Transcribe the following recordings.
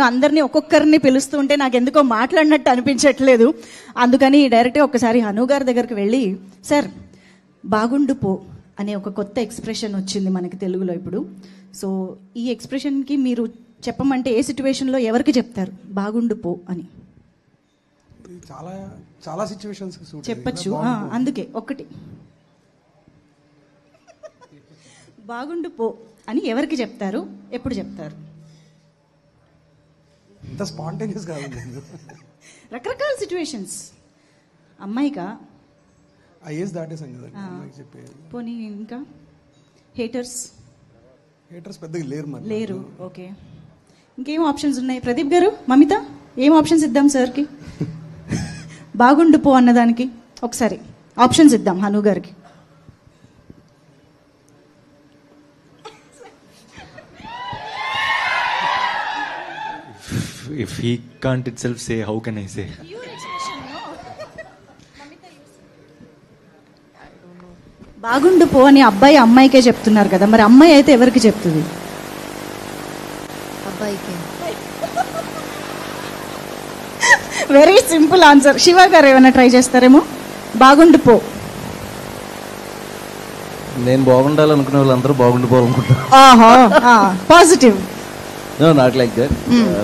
అందరినీ ఒక్కొక్కరిని పిలుస్తూ ఉంటే నాకు ఎందుకో మాట్లాడినట్టు అనిపించట్లేదు. అందుకని డైరెక్ట్గా ఒక్కసారి హను గారి దగ్గరికి వెళ్ళి, సార్ బాగుండు పో అనే ఒక కొత్త ఎక్స్ప్రెషన్ వచ్చింది మనకి తెలుగులో ఇప్పుడు. సో ఈ ఎక్స్ప్రెషన్కి మీరు చెప్పమంటే ఏ సిచ్యువేషన్లో ఎవరికి చెప్తారు బాగుండు పో అని? చాలా చాలా సిచ్యువేషన్స్ చెప్పచ్చు. అందుకే ఒక్కటి, బాగుండు పో అని ఎవరికి చెప్తారు, ఎప్పుడు చెప్తారు? ఇంత స్పాంటేనియస్ గా రకరకాల సిచ్యువేషన్స్. అమ్మాయిగా ఐఎస్ దాటేసాం కదా అమ్మాయికి చెప్పేది. పోనీ ఇంకా హేటర్స్ పెద్దగా లేరు. ఓకే, ఇంకేం ఆప్షన్స్ ఉన్నాయి? ప్రదీప్ గారు, మమిత, ఏం ఆప్షన్స్ ఇద్దాం సార్కి బాగుండు పో అన్నదానికి? ఒకసారి ఆప్షన్స్ ఇద్దాం హను గారికి. If he can't itself say, how can I say? బాగుండు పో అని అబ్బాయి అమ్మాయికే చెప్తున్నారు కదా, మరి అమ్మాయి అయితే ఎవరికి చెప్తుంది? అబ్బాయికే. Very simple answer. శివ గారు ఏమైనా ట్రై చేస్తారేమో? బాగుండు పో. నేను బాగుండాలనుకునే వాళ్ళందరూ బాగుండిపోవాలనుకుంటారు. పాజిటివ్. Not like that.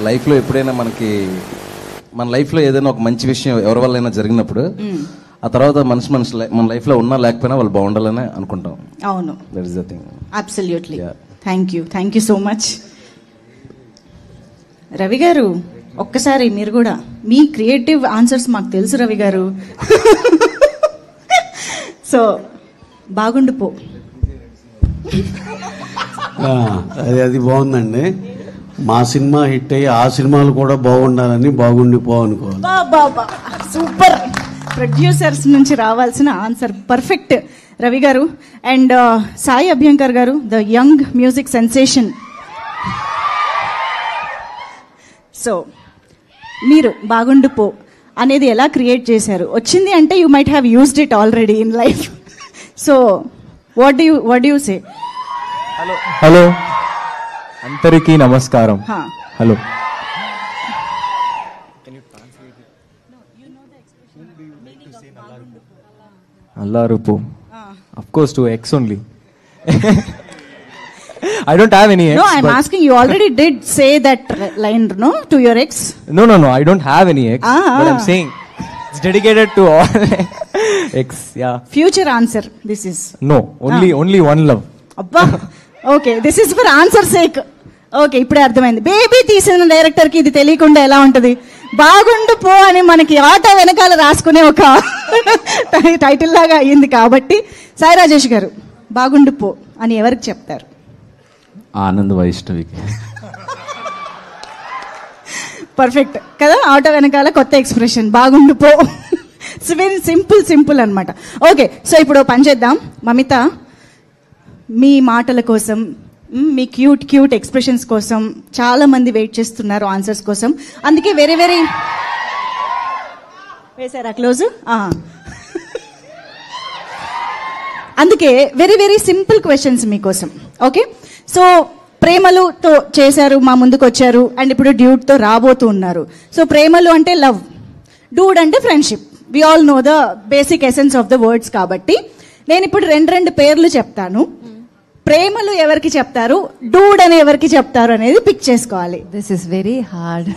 లైఫ్లో ఎప్పుడైనా మన లైఫ్లో ఏదైనా ఒక మంచి విషయం ఎవరి వల్ల అయినా జరిగినప్పుడు ఆ తర్వాత మన లైఫ్లో ఉన్నా లేకపోయినా వాళ్ళు బాగుండాలని అనుకుంటాం. అవును, that is the thing. Absolutely. Thank you so much. Ravi గారు, ఒక్కసారి మీరు కూడా మీ క్రియేటివ్ ఆన్సర్స్ మాకు తెలుసు రవి గారు. సో బాగుండు పో. అది బాగుందండి. మా సినిమా హిట్ అయ్యి ఆ సినిమాలు కూడా బాగుండాలని బాగుండిపో అనుకోవాలి. సూపర్. ప్రొడ్యూసర్స్ నుంచి రావాల్సిన ఆన్సర్ పర్ఫెక్ట్ రవి గారు. అండ్ సాయి అభ్యంకర్ గారు, the young music sensation. So మీరు బాగుండు పో అనేది ఎలా క్రియేట్ చేశారు? వచ్చింది అంటే you might have used it already in life. So what do you say? Hello అందరికీ నమస్కారం. Hello. అల్లారుపు. Of course to X only. I don't have any ex. No, I'm asking, you already did say that line, no, to your ex? No, I don't have any ex. But I'm saying it's dedicated to all ex. Yeah. Future answer this is. No, only one love. Abba. Okay, this is for answer sake. Okay, ఇప్పుడే అర్థమైంది. Baby తీసిన director కి ఇది తెలియకుండా ఎలా ఉంటది? బాగుండు పో అని మనకి ఆటో వెనకాల రాసుకునే ఒక టైటిల్ లాగా అయ్యింది. కాబట్టి సాయి రాజేష్ గారు, బాగుండు పో అని ఎవరికి చెప్తారు? ఆనంద్ వైష్ణవికి. పర్ఫెక్ట్ కదా, ఆటో వెనకాల కొత్త ఎక్స్ప్రెషన్ బాగుండు పో. వెరీ సింపుల్ అనమాట. ఓకే, సో ఇప్పుడు పని చేద్దాం. మమిత, మీ మాటల కోసం, మీ క్యూట్ ఎక్స్ప్రెషన్స్ కోసం చాలా మంది వెయిట్ చేస్తున్నారు ఆన్సర్స్ కోసం. అందుకే వెరీ వేసారా క్లోజ్? అందుకే వెరీ సింపుల్ క్వశ్చన్స్ మీకోసం. ఓకే, సో ప్రేమలుతో చేశారు, మా ముందుకు వచ్చారు, అండ్ ఇప్పుడు డ్యూట్తో రాబోతూ ఉన్నారు. సో ప్రేమలు అంటే లవ్, డూడ్ అంటే friendship. We all know the basic essence of the words. కాబట్టి నేను ఇప్పుడు రెండు పేర్లు చెప్తాను. ప్రేమలు ఎవరికి చెప్తారు, డూడ్ అని ఎవరికి చెప్తారు అనేది పిక్ చేసుకోవాలి. This is very hard.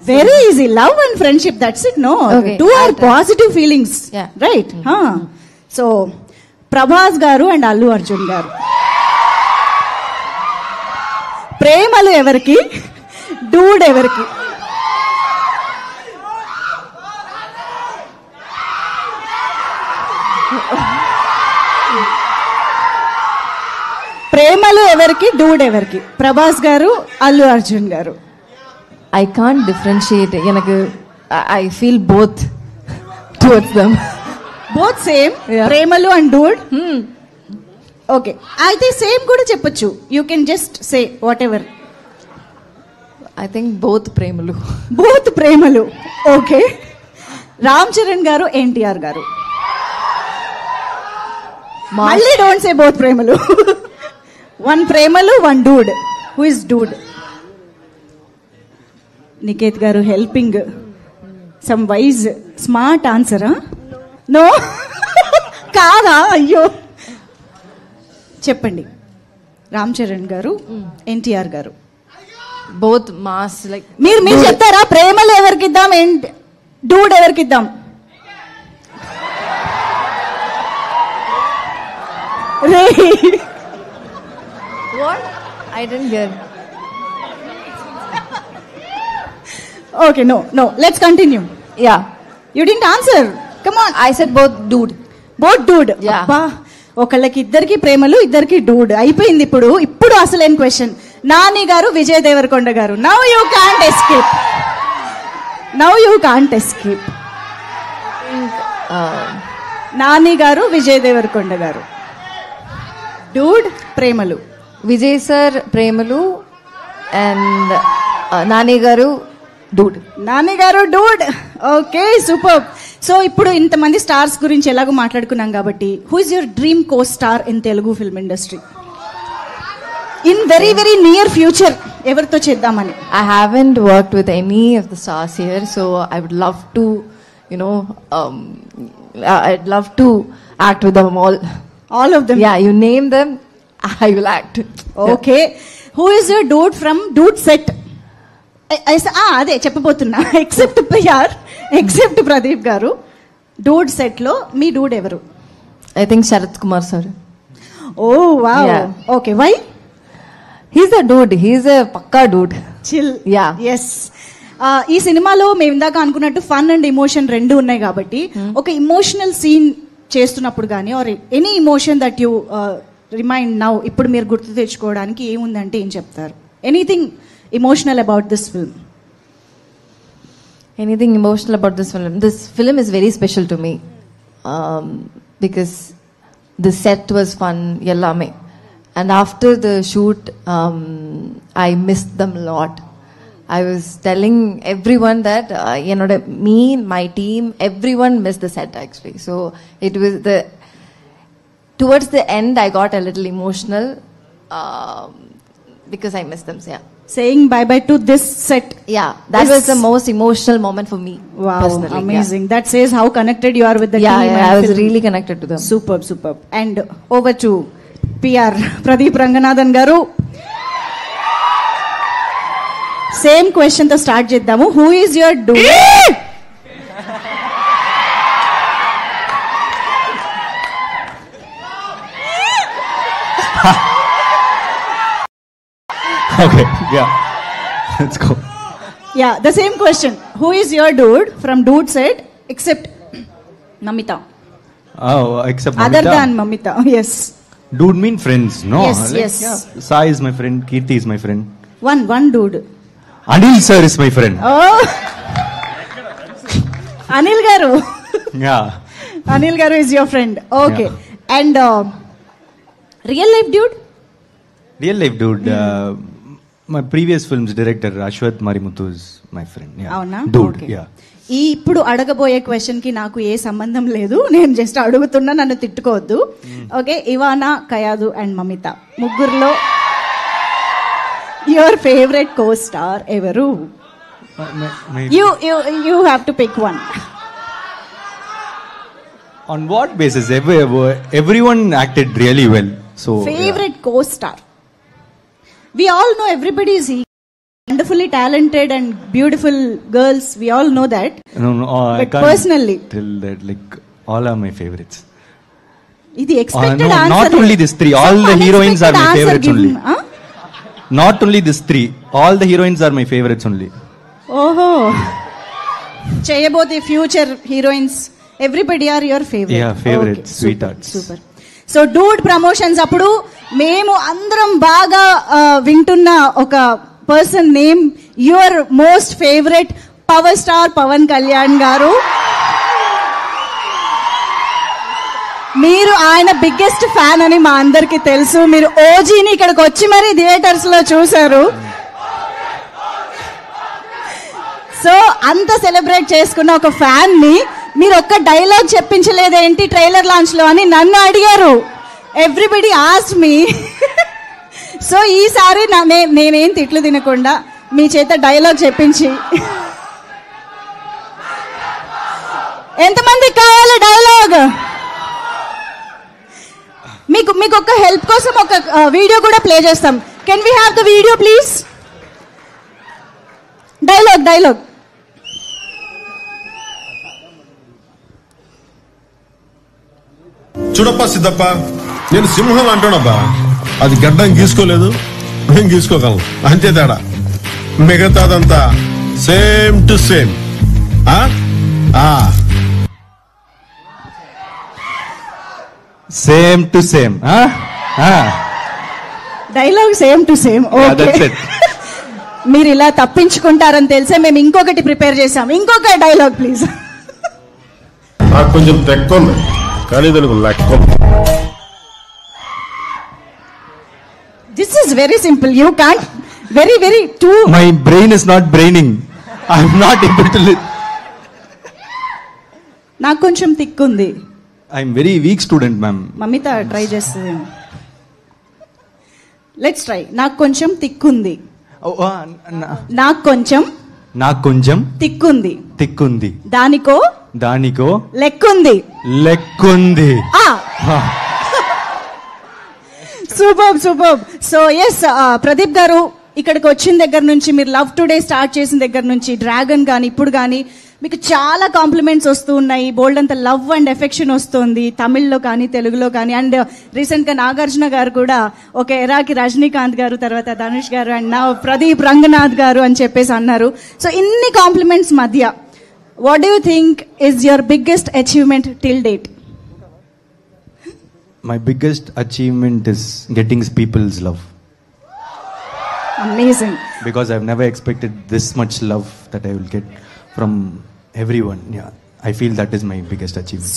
Very easy. Love and friendship, that's it. No, two are positive feelings, right? So Prabhas గారు అండ్ అల్లు అర్జున్ గారు, ప్రేమలు ఎవరికి, డూడ్ ఎవరికి? ప్రేమలు ఎవరికి, డూడ్ ఎవరికి? ప్రభాస్ గారు, అల్లు అర్జున్ గారు. I can't differentiate. எனக்கு I feel both towards them. Both same. Premalu and dude. Okay, అయితే సేమ్ కూడా చెప్పొచ్చు. You can just say whatever. I think both Premalu. Both Premalu. Okay, Ram Charan గారు, ఎన్టీఆర్ గారు. మళ్ళీ don't say both Premalu. One Premalu, one dude. Who is dude? Niketh గారు helping some wise smart ఆన్సరా? No కాదా? అయ్యో చెప్పండి. రామ్ చరణ్ గారు, ఎన్టీఆర్ గారు, both mass like మీరు చెప్తారా? ప్రేమలు ఎవరికి ఇద్దాం, డూడ్ ఎవరికి ఇద్దాం? రే what I didn't hear. Okay, no, let's continue. Yeah, You didn't answer. Come on. I said both dude. Both dude. Yeah. అబ్బా, ఒకళ్ళకి ఇద్దరికి ప్రేమలు, ఇద్దరికి డూడ్ అయిపోయింది. ఇప్పుడు అసలైన క్వశ్చన్. నాని గారు, విజయ్ దేవరకొండ గారు. Now you can't escape. Nani గారు, విజయ్ దేవరకొండ గారు. డూడ్, ప్రేమలు. Vijay sir ప్రేమలు and Nani garu dude. Nani గారు డూడ్. Okay, super. సో ఇప్పుడు ఇంతమంది స్టార్స్ గురించి ఎలాగో మాట్లాడుకున్నాం కాబట్టి, who is your dream co star in Telugu film industry in very very near future? ఎవరితో చేద్దామని? I haven't worked with any of the stars here, so I would love to, I'd love to act with them all. All of them? Yeah, you name them, I will act. Okay. Who is your dude from Dude set? అదే చెప్పబోతున్నా. Except ప్రియార్, except Pradeep గారు, Dude set లో మీ Dude ఎవరు? I think Sharath Kumar sir. Oh wow. Yeah. Okay, why? He's a dude. He's a pakka dude. Chill. Yeah. Yes. ఈ సినిమాలో మేము ఇందాక అనుకున్నట్టు fun and emotion రెండు ఉన్నాయి కాబట్టి, ఒక ఇమోషనల్ సీన్ చేస్తున్నప్పుడు కానీ, or any emotion that you remind now, ఇప్పుడు మీరు గుర్తు తెచ్చుకోవడానికి ఏముందంటే ఏం చెప్తారు? Anything emotional about this film? Anything emotional about this film? This film is very special to me because the set was fun, yellame, and after the shoot I missed them a lot. I was telling everyone that me, my team, everyone missed the set actually. So it was towards the end I got a little emotional because I missed them. So yeah. Saying bye to this set. Yeah, that was the most emotional moment for me. Wow, personally. amazing. Yeah. That says how connected you are with the team. Yeah, I was really connected to them. Superb. And over to PR Pradeep Ranganathan garu. Same question to start చేద్దాము. Who is your dude? Okay, yeah. Let's go. Yeah, the same question. Who is your dude from Dude set except Namita? Oh, except Other Mamita? than Mamita, yes. Dude mean friends, no? Yes, yes. Yeah. Sai is my friend, Kirti is my friend. One dude. Anil sir is my friend. Oh. Anil garu. Yeah. Anil garu is your friend. Okay. Yeah. And real life dude? Real life dude. My previous film's director, Ashwath Marimuthu is my friend. Yeah. అవునా? Dude, Okay. yeah. ఇప్పుడు అడగబోయే question కి నాకు ఏ సంబంధం లేదు, నేను just అడుగుతున్నా, నన్ను తిట్టుకోవద్దు. ఓకే, ఇవానా, కయాదు అండ్ మమిత ముగ్గురులో యువర్ ఫేవరెట్ కో స్టార్ ఎవరు? My you have to pick one. on what basis? Everyone acted really well. So Favorite co-star? We all know everybody is wonderfully talented and beautiful girls. We all know that. No, I But can't personally? tell that. Like all are my favorites. ఇది expected No, answer. not only these three. All the heroines are my favorites only. Not only these three. All the heroines are my favorites only. ఓహో, చేయబోతే future heroines everybody are your favourite? Yeah, favorites, sweethearts. Super. So dude promotions అప్పుడు మేము అందరం బాగా వింటున్న ఒక person name, your most favourite power star Pawan Kalyan గారు. మీరు ఆయన బిగ్గెస్ట్ ఫ్యాన్ అని మా అందరికి తెలుసు. మీరు ఓజీని ఇక్కడికి వచ్చి మరి థియేటర్స్ లో చూశారు. సో అంత సెలబ్రేట్ చేసుకున్న ఒక ఫ్యాన్ ని మీరు ఒక్క డైలాగ్ చెప్పించలేదేంటి ట్రైలర్ లాంచ్ లో అని నన్ను అడిగారు. Everybody asked me. సో ఈసారి నేనేం తిట్లు తినకుండా మీ చేత డైలాగ్ చెప్పించి. ఎంతమందికి కావాలి డైలాగ్? మీకు ఒక హెల్ప్ కోసం ఒక వీడియో కూడా ప్లే చేస్తాం. Can we have the video please? Dialogue. చూడప్పా సిద్ధప్ప, నేను సింహం అంటానబ్బా. అది గడ్డం గీసుకోలేదు, నేను గీసుకోగలను, అంతే తేడా. మిగతాదంతా same to same. Same to same. Dialogue same to same. మీరు ఇలా తప్పించుకుంటారని తెలిసే మేము ఇంకొకటి ప్రిపేర్ చేసాం. ఇంకొక డైలాగ్ ప్లీజ్. నాకు కొంచెం తెక్క ఉంది, కానీ దానికి లెక్క ఉంది. This is very simple. You can't very too. My brain is not braining. I'm not able to live. నాకు కొంచెం తిక్కుంది. I'm very weak student ma'am. Mamitha try చేస్తుంది. Let's try. నాకు కొంచెం తిక్కుంది. నాకు కొంచెం తిక్కుంది. దానికో లెక్కుంది. సూపర్. సో ఎస్ ప్రదీప్ గారు, ఇక్కడికి వచ్చిన దగ్గర నుంచి, మీరు లవ్ టుడే స్టార్ట్ చేసిన దగ్గర నుంచి, డ్రాగన్ కానీ ఇప్పుడు కానీ మీకు చాలా కాంప్లిమెంట్స్ వస్తూ ఉన్నాయి. బోల్డ్ అంత లవ్ అండ్ ఎఫెక్షన్ వస్తుంది, తమిళ్లో కానీ తెలుగులో కానీ. అండ్ రీసెంట్ గా నాగార్జున గారు కూడా ఒక ఎరాకి రజనీకాంత్ గారు, తర్వాత ధనుష్ గారు, అండ్ నా ప్రదీప్ రంగనాథ్ గారు అని చెప్పేసి అన్నారు. సో ఇన్ని కాంప్లిమెంట్స్ మధ్య what do you think is your biggest achievement till date? My biggest achievement is getting people's love. Amazing. Because I've never expected this much love that I will get from everyone. Yeah, I feel that is my biggest achievement.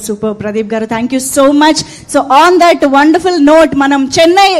Super Pradeep garu, thank you so much. So on that wonderful note, manam Chennai